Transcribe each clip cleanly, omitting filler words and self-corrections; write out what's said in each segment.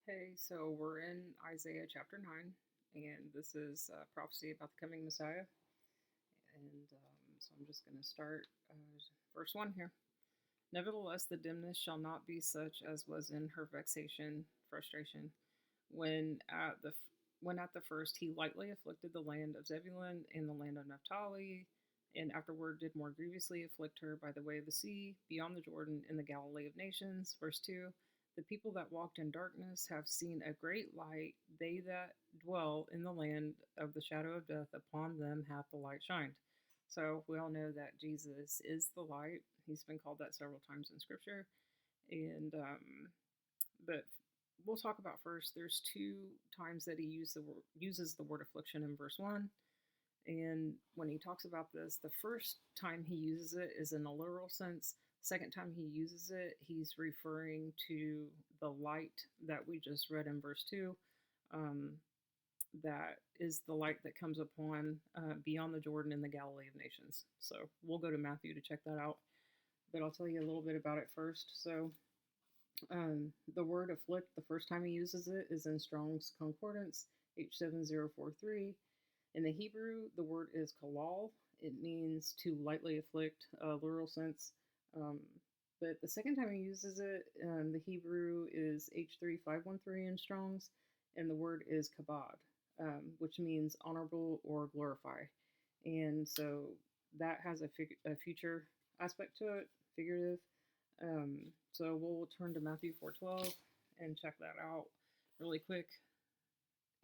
Hey, so we're in Isaiah chapter 9, and this is prophecy about the coming Messiah. So I'm just going to start verse 1 here. Nevertheless, the dimness shall not be such as was in her vexation, frustration, when at the when at the first he lightly afflicted the land of Zebulun and the land of Naphtali, and afterward did more grievously afflict her by the way of the sea, beyond the Jordan, in the Galilee of nations. Verse 2. The people that walked in darkness have seen a great light. They that dwell in the land of the shadow of death, upon them hath the light shined. So we all know that Jesus is the light. He's been called that several times in Scripture, and but we'll talk about first. There's two times that he uses the word affliction in verse 1. And when he talks about this, the first time he uses it is in a literal sense. Second time he uses it, he's referring to the light that we just read in verse 2. That is the light that comes upon beyond the Jordan in the Galilee of nations. So we'll go to Matthew to check that out. But I'll tell you a little bit about it first. So the word afflict, the first time he uses it is in Strong's Concordance, H7043. In the Hebrew, the word is kalal. It means to lightly afflict, literal sense. But the second time he uses it, the Hebrew is H3513 in Strong's, and the word is kabod, which means honorable or glorify. And so that has a future aspect to it, figurative. So we'll turn to Matthew 4:12 and check that out really quick.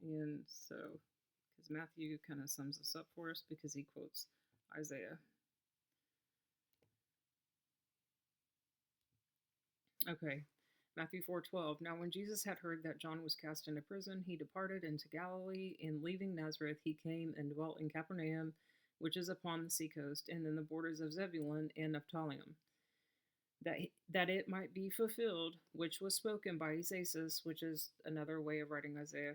And so, because Matthew kind of sums this up for us because he quotes Isaiah. Okay, Matthew 4:12. Now when Jesus had heard that John was cast into prison, he departed into Galilee, and leaving Nazareth, he came and dwelt in Capernaum, which is upon the seacoast, and in the borders of Zebulun and Naphtali, that it might be fulfilled, which was spoken by Isaiah, which is another way of writing Isaiah,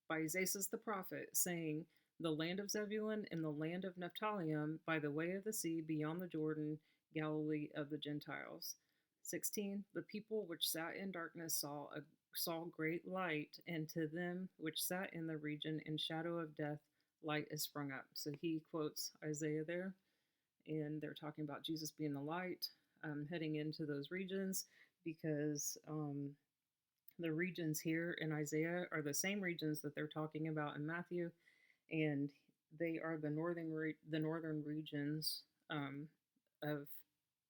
by Isaiah the prophet, saying, the land of Zebulun and the land of Naphtali, by the way of the sea, beyond the Jordan, Galilee of the Gentiles. 16. The people which sat in darkness saw great light, and to them which sat in the region and shadow of death, light is sprung up. So he quotes Isaiah there, and they're talking about Jesus being the light, heading into those regions, because the regions here in Isaiah are the same regions that they're talking about in Matthew, and they are the northern regions of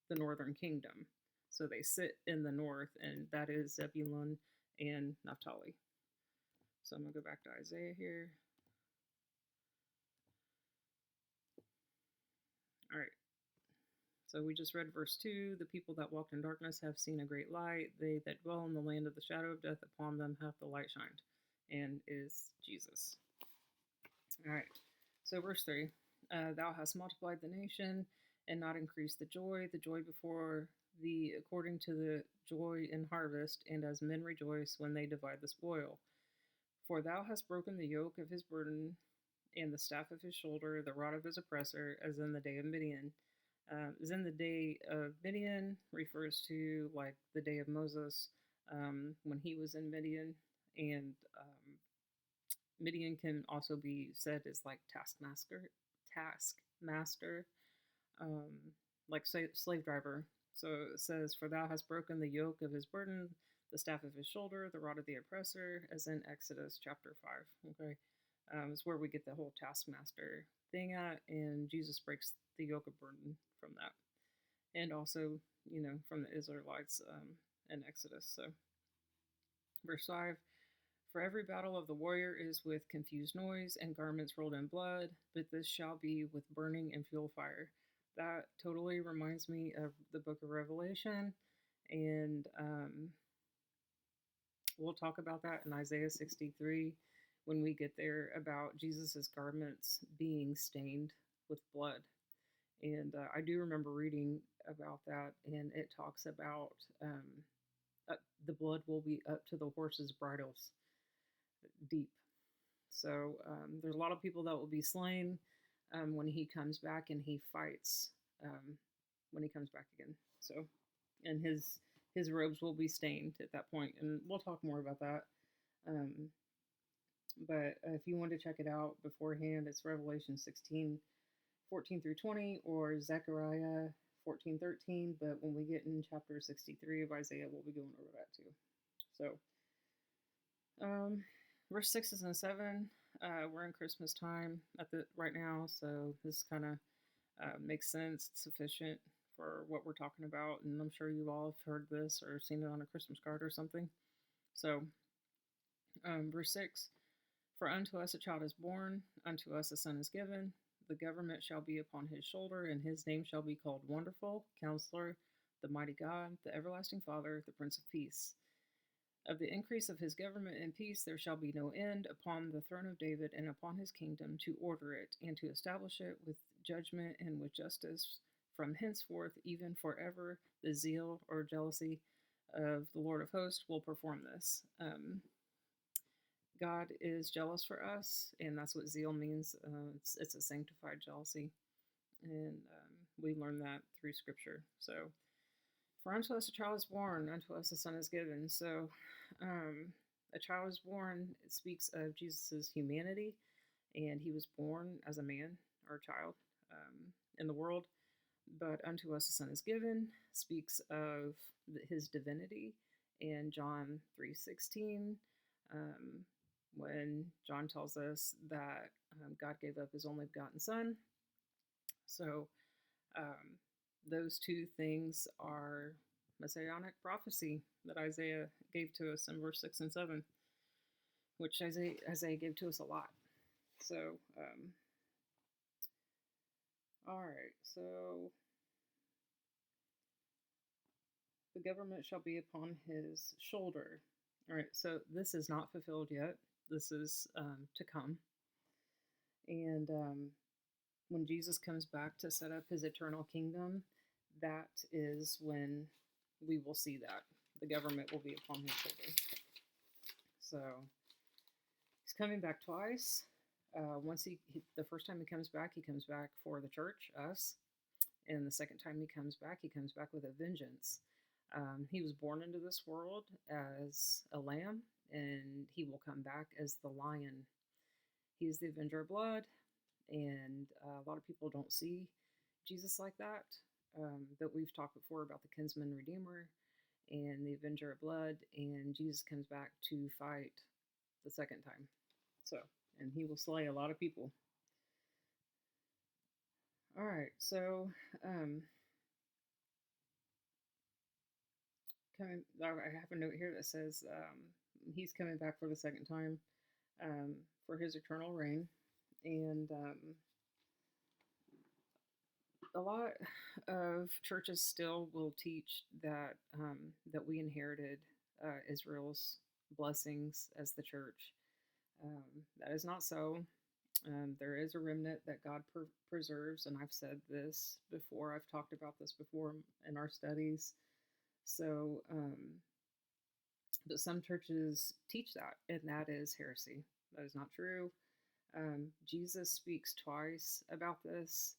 the northern kingdom. So they sit in the north, and that is Zebulun and Naphtali. So I'm going to go back to Isaiah here. All right. So we just read verse 2. The people that walked in darkness have seen a great light. They that dwell in the land of the shadow of death, upon them hath the light shined, and is Jesus. All right. So verse 3. Thou hast multiplied the nation and not increased the joy before thee, according to the joy in harvest, and as men rejoice when they divide the spoil. For thou hast broken the yoke of his burden, and the staff of his shoulder, the rod of his oppressor, as in the day of Midian. As in the day of Midian refers to like the day of Moses, when he was in Midian, and Midian can also be said as like taskmaster, like slave driver. So it says, for thou hast broken the yoke of his burden, the staff of his shoulder, the rod of the oppressor, as in Exodus chapter 5. Okay, it's where we get the whole taskmaster thing at, and Jesus breaks the yoke of burden from that, and also, from the Israelites in Exodus. So, verse 5. For every battle of the warrior is with confused noise and garments rolled in blood, but this shall be with burning and fuel fire. That totally reminds me of the book of Revelation, and we'll talk about that in Isaiah 63 when we get there, about Jesus's garments being stained with blood. And I do remember reading about that, and it talks about the blood will be up to the horses' bridles deep. So there's a lot of people that will be slain when he comes back, and he fights when he comes back again. So, and his his robes will be stained at that point, and we'll talk more about that. Um, but if you want to check it out beforehand, it's Revelation 16:14 through 20, or Zechariah 14:13. But when we get in chapter 63 of Isaiah, we'll be going over that too. So, verse 6 and 7. We're in Christmas time at the right now, so this kind of makes sense. It's sufficient for what we're talking about, and I'm sure you all have heard this or seen it on a Christmas card or something. So, verse 6. For unto us a child is born, unto us a son is given. The government shall be upon his shoulder, and his name shall be called Wonderful, Counselor, the Mighty God, the Everlasting Father, the Prince of Peace. Of the increase of his government and peace there shall be no end upon the throne of David and upon his kingdom, to order it and to establish it with judgment and with justice from henceforth, even forever. The zeal or jealousy of the Lord of hosts will perform this. God is jealous for us, and that's what zeal means. It's a sanctified jealousy, and we learn that through Scripture. So, for unto us a child is born, unto us a son is given. So, a child is born. It speaks of Jesus' humanity, and he was born as a man or a child in the world. But unto us a son is given speaks of his divinity. In John 3:16, when John tells us that God gave up his only begotten Son. So those two things are messianic prophecy that Isaiah gave to us in verse 6 and 7, which Isaiah gave to us a lot. So, all right, so the government shall be upon his shoulder. All right, so this is not fulfilled yet. This is to come. And when Jesus comes back to set up his eternal kingdom, that is when we will see that. The government will be upon his shoulder. So he's coming back twice. The first time he comes back for the church, us. And the second time he comes back with a vengeance. He was born into this world as a lamb, and he will come back as the lion. He's the avenger of blood, and a lot of people don't see Jesus like that. But we've talked before about the kinsman redeemer and the avenger of blood, and Jesus comes back to fight the second time. So, and he will slay a lot of people. All right, so I have a note here that says he's coming back for the second time for his eternal reign, and a lot of churches still will teach that that we inherited Israel's blessings as the church. That is not so. There is a remnant that God preserves, and I've said this before. I've talked about this before in our studies. So, but some churches teach that, and that is heresy. That is not true. Jesus speaks twice about this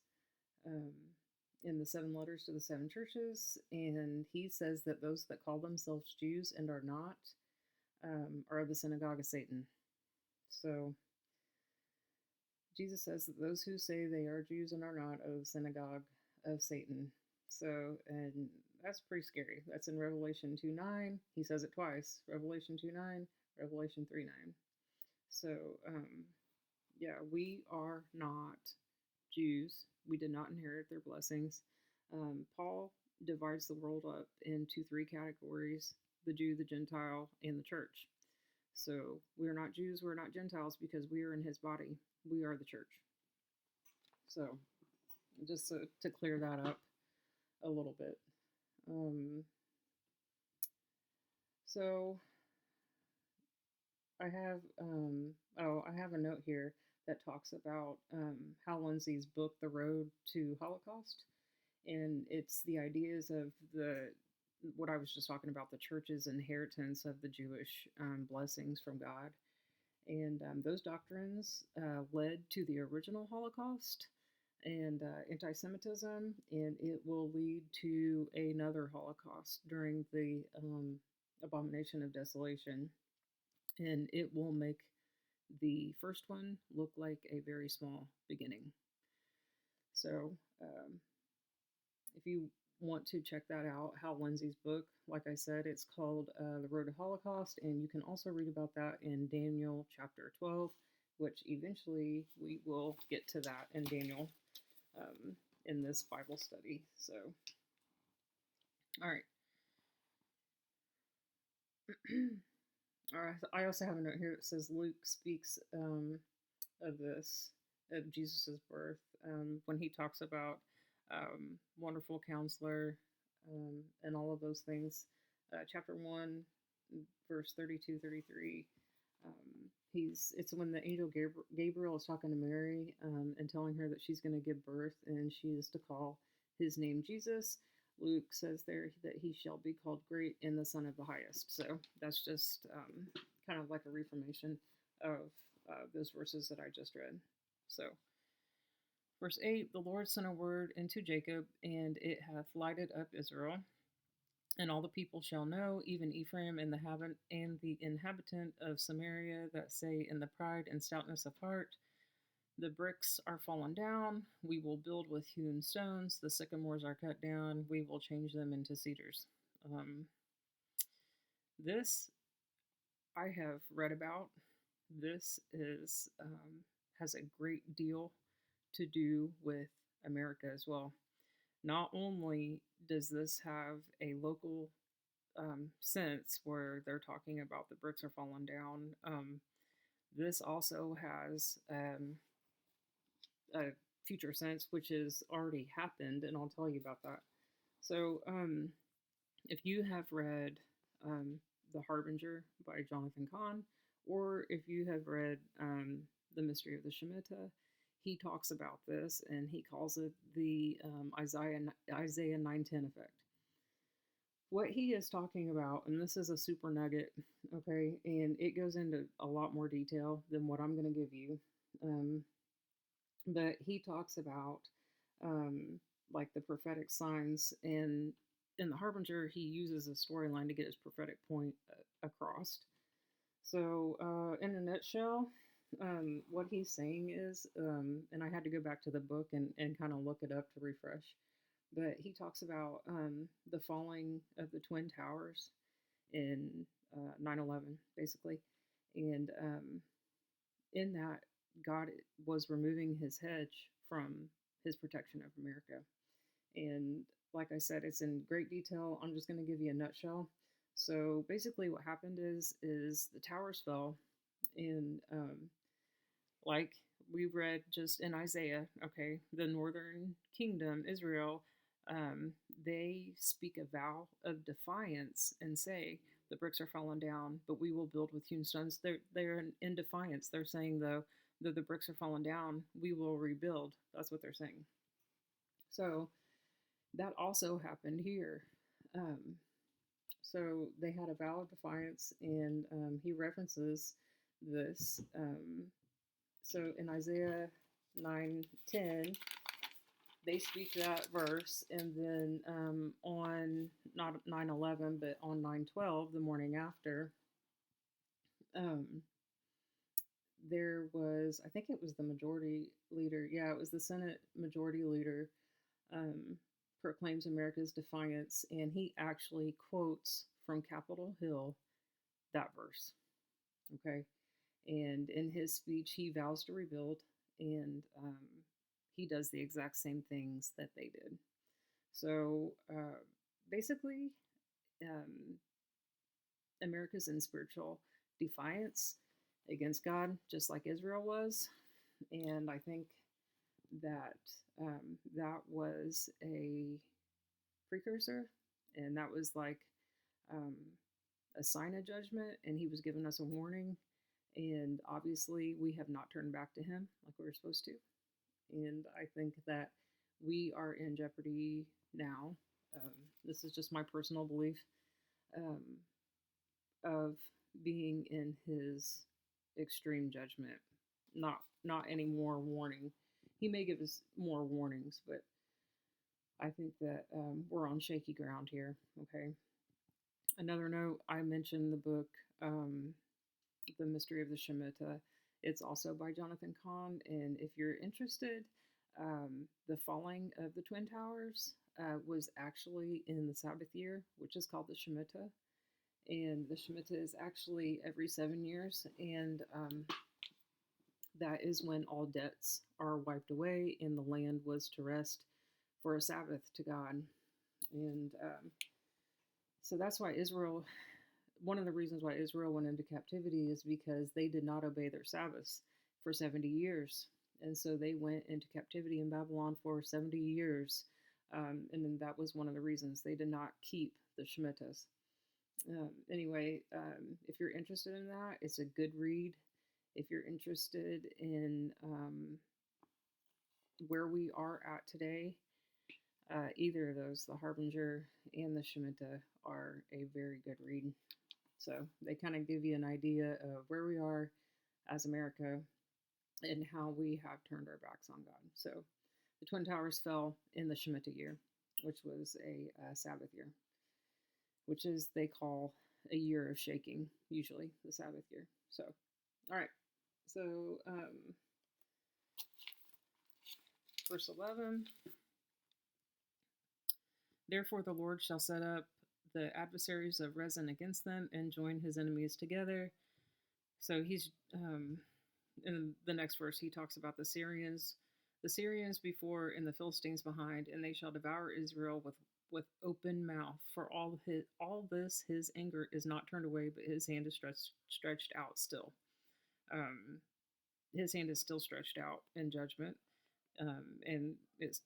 in the 7 letters to the 7 churches, and he says that those that call themselves Jews and are not are of the synagogue of Satan. So Jesus says that those who say they are Jews and are not of the synagogue of Satan. So, and that's pretty scary. That's in Revelation 2:9. He says it twice. Revelation 2:9, Revelation 3:9. So, yeah, we are not Jews. We did not inherit their blessings. Paul divides the world up into 3 categories: the Jew, the Gentile, and the church. So we are not Jews, we're not Gentiles, because we are in his body. We are the church. So just to clear that up a little bit. So I have a note here that talks about Hal Lindsey's book, The Road to Holocaust, and it's the ideas of what I was just talking about, the church's inheritance of the Jewish blessings from God. And those doctrines led to the original Holocaust, and anti-Semitism, and it will lead to another Holocaust during the abomination of desolation, and it will make the first one look like a very small beginning. So, if you want to check that out, Hal Lindsey's book, like I said, it's called The Road to Holocaust, and you can also read about that in Daniel chapter 12, which eventually we will get to that in Daniel in this Bible study. So, all right. All right. I also have a note here that says Luke speaks of this, of Jesus's birth, when he talks about wonderful counselor and all of those things. Chapter 1, verse 32, 33. It's when the angel Gabriel is talking to Mary and telling her that she's going to give birth and she is to call his name Jesus. Luke says there that he shall be called great and the Son of the Highest. So that's just kind of like a reformation of those verses that I just read. So, verse 8, the Lord sent a word into Jacob, and it hath lighted up Israel. And all the people shall know, even Ephraim and the inhabitant of Samaria, that say in the pride and stoutness of heart, the bricks are fallen down, we will build with hewn stones, the sycamores are cut down, we will change them into cedars. This I have read about. This is has a great deal to do with America as well. Not only does this have a local sense where they're talking about the bricks are falling down, this also has a future sense, which has already happened, and I'll tell you about that. So, if you have read The Harbinger by Jonathan Cahn, or if you have read The Mystery of the Shemitah, he talks about this and he calls it the Isaiah 9:10 effect. What he is talking about, and this is a super nugget, okay, and it goes into a lot more detail than what I'm going to give you, but he talks about like the prophetic signs, and in the Harbinger he uses a storyline to get his prophetic point across. So in a nutshell, what he's saying is, and I had to go back to the book and kind of look it up to refresh, but he talks about the falling of the Twin Towers in 9/11, basically. And in that, God was removing his hedge from his protection of America. And like I said, it's in great detail. I'm just going to give you a nutshell. So basically, what happened is the towers fell, and like we read just in Isaiah, okay, the northern kingdom, Israel, they speak a vow of defiance and say, the bricks are falling down, but we will build with hewn stones. They're in defiance. They're saying, though the bricks are falling down, we will rebuild. That's what they're saying. So that also happened here. So they had a vow of defiance, and he references this. So in Isaiah 9:10, they speak that verse, and then on not 9/11, but on 9/12, the morning after, there was, I think it was the majority leader, yeah, it was the Senate majority leader, proclaims America's defiance, and he actually quotes from Capitol Hill that verse. Okay, and in his speech, he vows to rebuild, and he does the exact same things that they did. So basically, America's in spiritual defiance against God, just like Israel was. And I think that that was a precursor, and that was like a sign of judgment, and he was giving us a warning. And obviously, we have not turned back to him like we were supposed to. And I think that we are in jeopardy now. This is just my personal belief, of being in his extreme judgment. Not any more warning. He may give us more warnings, but I think that we're on shaky ground here. Okay. Another note, I mentioned the book, um, The Mystery of the Shemitah. It's also by Jonathan Cahn. And if you're interested, the falling of the Twin Towers was actually in the Sabbath year, which is called the Shemitah. And the Shemitah is actually every 7 years. And that is when all debts are wiped away and the land was to rest for a Sabbath to God. And so that's why Israel, one of the reasons why Israel went into captivity is because they did not obey their Sabbaths for 70 years. And so they went into captivity in Babylon for 70 years. And then that was one of the reasons they did not keep the Shemitahs. Anyway, if you're interested in that, it's a good read. If you're interested in where we are at today, either of those, the Harbinger and the Shemitah, are a very good read. So they kind of give you an idea of where we are as America and how we have turned our backs on God. So the Twin Towers fell in the Shemitah year, which was a Sabbath year, which is they call a year of shaking, usually the Sabbath year. So, all right. So, verse 11. Therefore the Lord shall set up the adversaries of Rezin against them and join his enemies together. So he's in the next verse he talks about the Syrians before and the Philistines behind, and they shall devour Israel with open mouth. For all this his anger is not turned away, but his hand is stretched out still. His hand is still stretched out in judgment, and it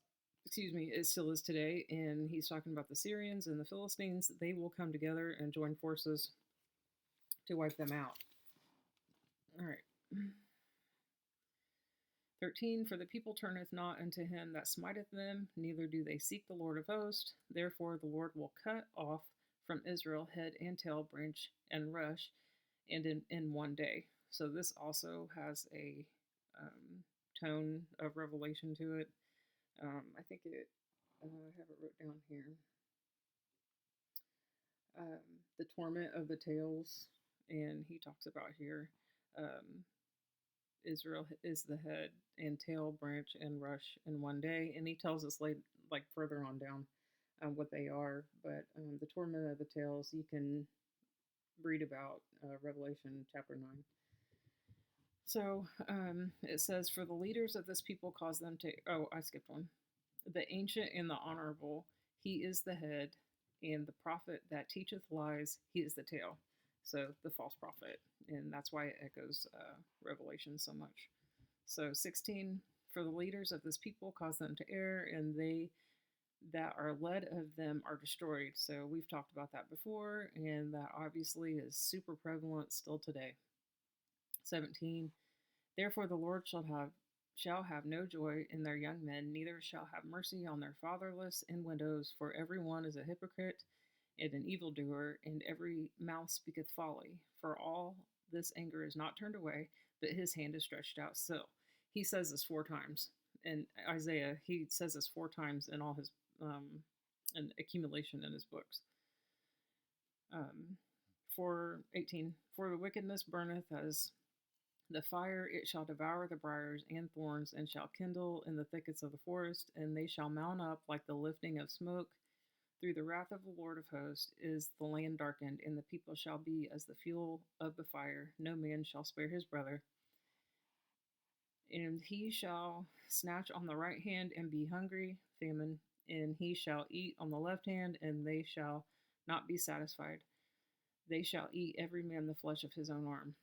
still is today. And he's talking about the Syrians and the Philistines. They will come together and join forces to wipe them out. All right. 13. For the people turneth not unto him that smiteth them, neither do they seek the Lord of hosts. Therefore the Lord will cut off from Israel head and tail, branch and rush, and in one day. So this also has a tone of revelation to it. I think I have it wrote down here. The torment of the tails, and he talks about here, Israel is the head and tail, branch and rush in one day, and he tells us like further on down what they are. But the torment of the tails, you can read about Revelation chapter 9. So it says, for the leaders of this people cause them to, oh, I skipped one. The ancient and the honorable, he is the head, and the prophet that teacheth lies, he is the tail. So the false prophet, and that's why it echoes Revelation so much. So 16, for the leaders of this people cause them to err, and they that are led of them are destroyed. So we've talked about that before, and that obviously is super prevalent still today. 17, therefore the Lord shall have no joy in their young men, neither shall have mercy on their fatherless and widows, for every one is a hypocrite and an evildoer, and every mouth speaketh folly. For all this anger is not turned away, but his hand is stretched out still. He says this 4 times. In Isaiah, he says this 4 times in all his an accumulation in his books. For 18, for the wickedness burneth as the fire, it shall devour the briars and thorns, and shall kindle in the thickets of the forest, and they shall mount up like the lifting of smoke. Through the wrath of the Lord of hosts is the land darkened, and the people shall be as the fuel of the fire. No man shall spare his brother. And he shall snatch on the right hand and be hungry, famine, and he shall eat on the left hand, and they shall not be satisfied. They shall eat every man the flesh of his own arm.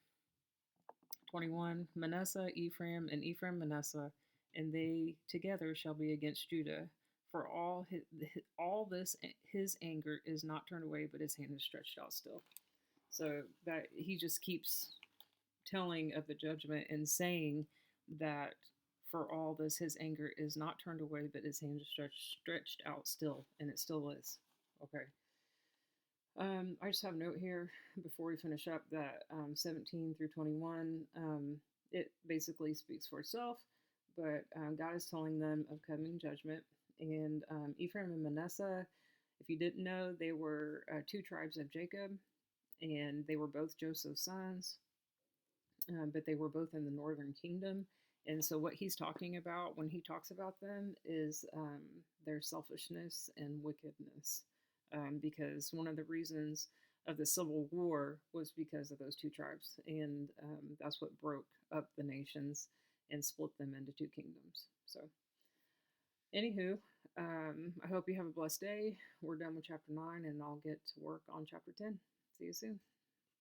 21, Manasseh, Ephraim, and Ephraim, Manasseh, and they together shall be against Judah. For all this, his anger is not turned away, but his hand is stretched out still. So that he just keeps telling of the judgment and saying that for all this, his anger is not turned away, but his hand is stretched out still, and it still is. Okay. I just have a note here before we finish up that 17 through 21, it basically speaks for itself. but God is telling them of coming judgment. And Ephraim and Manasseh, if you didn't know, they were two tribes of Jacob, and they were both Joseph's sons, but they were both in the northern kingdom. And so, what he's talking about when he talks about them is their selfishness and wickedness. Because one of the reasons of the civil war was because of those two tribes, and that's what broke up the nations and split them into two kingdoms. So, anywho, I hope you have a blessed day. We're done with chapter 9, and I'll get to work on chapter 10. See you soon.